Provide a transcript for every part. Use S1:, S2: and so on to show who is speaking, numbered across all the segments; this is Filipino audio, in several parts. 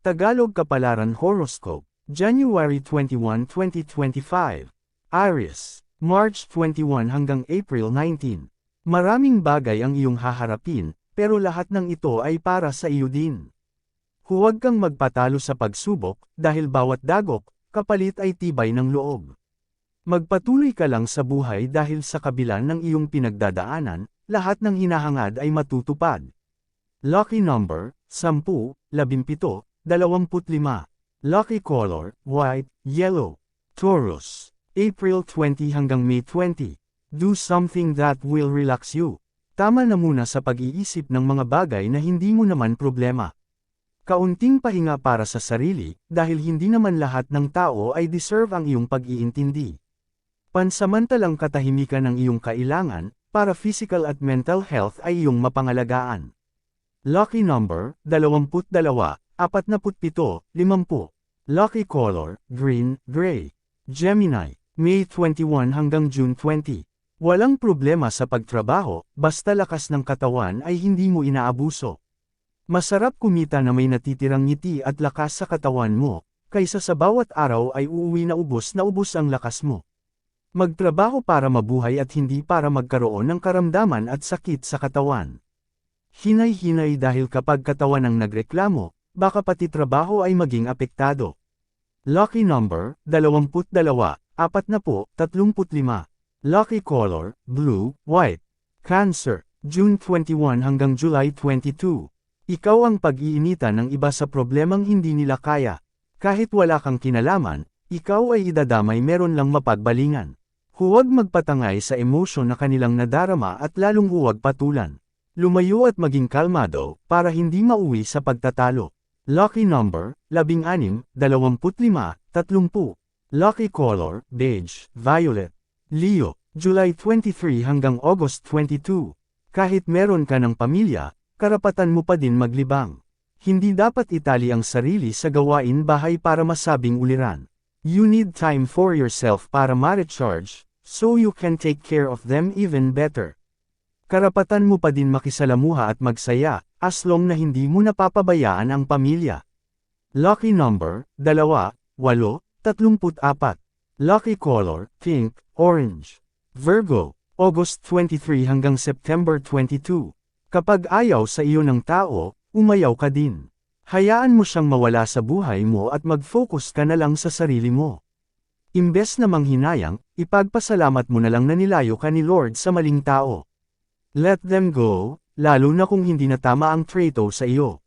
S1: Tagalog Kapalaran Horoscope, January 21, 2025. Aries, March 21 hanggang April 19. Maraming bagay ang iyong haharapin, pero lahat ng ito ay para sa iyo din. Huwag kang magpatalo sa pagsubok, dahil bawat dagok, kapalit ay tibay ng loob. Magpatuloy ka lang sa buhay dahil sa kabila ng iyong pinagdadaanan, lahat ng hinahangad ay matutupad. Lucky number, 10, 17, 25. Lucky color, white, yellow. Taurus, April 20 hanggang May 20. Do something that will relax you. Tama na muna sa pag-iisip ng mga bagay na hindi mo naman problema. Kaunting pahinga para sa sarili, dahil hindi naman lahat ng tao ay deserve ang iyong pag-iintindi. Pansamantalang katahimikan ang iyong kailangan, para physical at mental health ay iyong mapangalagaan. Lucky number, 22, 47, 50. Lucky color, green, gray. Gemini, May 21 hanggang June 20. Walang problema sa pagtrabaho, basta lakas ng katawan ay hindi mo inaabuso. Masarap kumita na may natitirang ngiti at lakas sa katawan mo, kaysa sa bawat araw ay uuwi na ubos ang lakas mo. Magtrabaho para mabuhay at hindi para magkaroon ng karamdaman at sakit sa katawan. Hinay-hinay dahil kapag katawan ang nagreklamo, baka pati trabaho ay maging apektado. Lucky number, 22, 40, 35. Lucky color, blue, white. Cancer, June 21 hanggang July 22. Ikaw ang pag-iinitan ng iba sa problemang hindi nila kaya. Kahit wala kang kinalaman, ikaw ay idadamay meron lang mapagbalingan. Huwag magpatangay sa emosyon na kanilang nadarama at lalong huwag patulan. Lumayo at maging kalmado, para hindi mauwi sa pagtatalo. Lucky number, 16, 25, 30. Lucky color, beige, violet. Leo, July 23 hanggang August 22. Kahit meron ka ng pamilya, karapatan mo pa din maglibang. Hindi dapat itali ang sarili sa gawain bahay para masabing uliran. You need time for yourself para ma-recharge, so you can take care of them even better. Karapatan mo pa din makisalamuha at magsaya, as long na hindi mo napapabayaan ang pamilya. Lucky number, 2, 8, 34. Lucky color, pink, orange. Virgo, August 23 hanggang September 22. Kapag ayaw sa iyo ng tao, umayaw ka din. Hayaan mo siyang mawala sa buhay mo at mag-focus ka na lang sa sarili mo. Imbes na manghinayang, ipagpasalamat mo na lang na nilayo ka ni Lord sa maling tao. Let them go, lalo na kung hindi na tama ang trato sa iyo.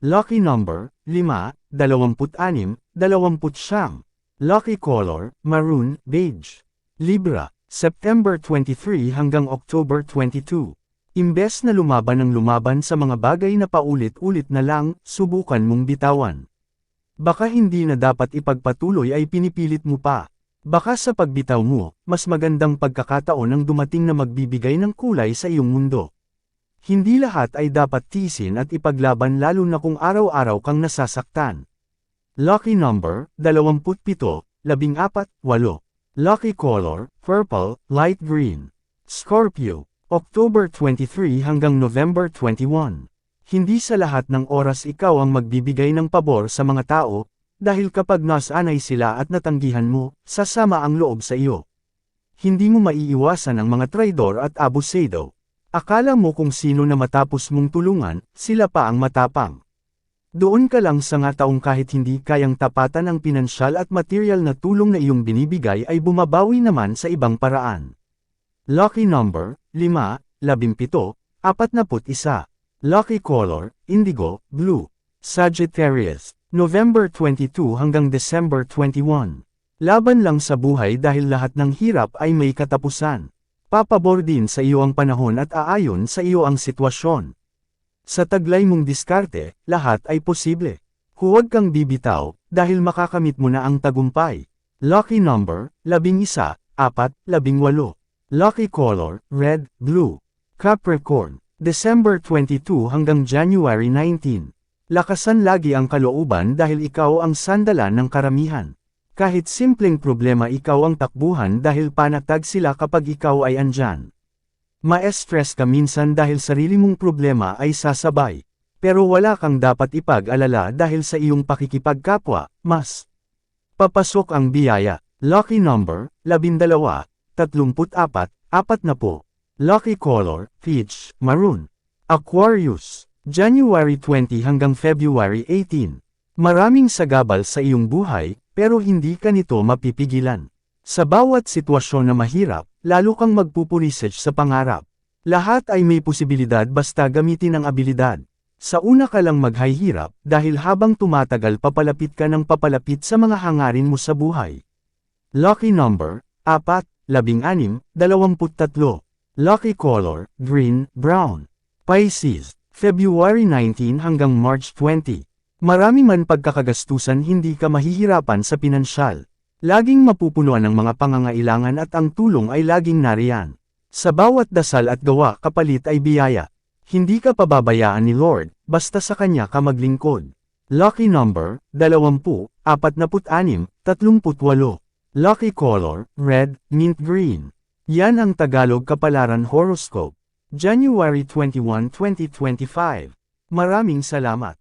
S1: Lucky number, 5, 26, 29. Lucky color, maroon, beige. Libra, September 23 hanggang October 22. Imbes na lumaban sa mga bagay na paulit-ulit na lang, subukan mong bitawan. Baka hindi na dapat ipagpatuloy ay pinipilit mo pa. Baka sa pagbitaw mo, mas magandang pagkakataon ang dumating na magbibigay ng kulay sa iyong mundo. Hindi lahat ay dapat tiisin at ipaglaban lalo na kung araw-araw kang nasasaktan. Lucky number, 27, 14, 8. Lucky color, purple, light green. Scorpio, October 23 hanggang November 21. Hindi sa lahat ng oras ikaw ang magbibigay ng pabor sa mga tao, dahil kapag nasanay sila at natanggihan mo, sasama ang loob sa iyo. Hindi mo maiiwasan ang mga traidor at abusado. Akala mo kung sino na matapos mong tulungan, sila pa ang matapang. Doon ka lang sa nga taong kahit hindi kayang tapatan ang pinansyal at material na tulong na iyong binibigay ay bumabawi naman sa ibang paraan. Lucky number, 5, 17, 41. Lucky color, indigo, blue. Sagittarius, November 22 hanggang December 21. Laban lang sa buhay dahil lahat ng hirap ay may katapusan. Papabor din sa iyo ang panahon at aayon sa iyo ang sitwasyon. Sa taglay mong diskarte, lahat ay posible. Huwag kang bibitaw, dahil makakamit mo na ang tagumpay. Lucky number, 11, 4, 18. Lucky color, red, blue. Capricorn, December 22 hanggang January 19. Lakasan lagi ang kalooban dahil ikaw ang sandalan ng karamihan. Kahit simpleng problema ikaw ang takbuhan dahil panatag sila kapag ikaw ay andyan. Ma-stress ka minsan dahil sarili mong problema ay sasabay. pero wala kang dapat ipag-alala dahil sa iyong pakikipagkapwa, mas papasok ang biyaya. Lucky number, 12, 34, 40. Lucky color, peach, maroon. Aquarius, January 20 hanggang February 18. Maraming sagabal sa iyong buhay, pero hindi ka nito mapipigilan. Sa bawat sitwasyon na mahirap, lalo kang magpupuresearch sa pangarap. Lahat ay may posibilidad basta gamitin ang abilidad. Sa una ka lang maghihirap, dahil habang tumatagal papalapit ka ng papalapit sa mga hangarin mo sa buhay. Lucky number, 4, 16, 23. Lucky color, green, brown. Pisces, February 19 hanggang March 20. Marami man pagkakagastusan hindi ka mahihirapan sa pinansyal. Laging mapupunuan ang mga pangangailangan at ang tulong ay laging nariyan. Sa bawat dasal at gawa kapalit ay biyaya. Hindi ka pababayaan ni Lord, basta sa Kanya ka maglingkod. Lucky number, 20, 46, 38. Lucky color, red, mint green. Yan ang Tagalog Kapalaran Horoscope. January 21, 2025. Maraming salamat.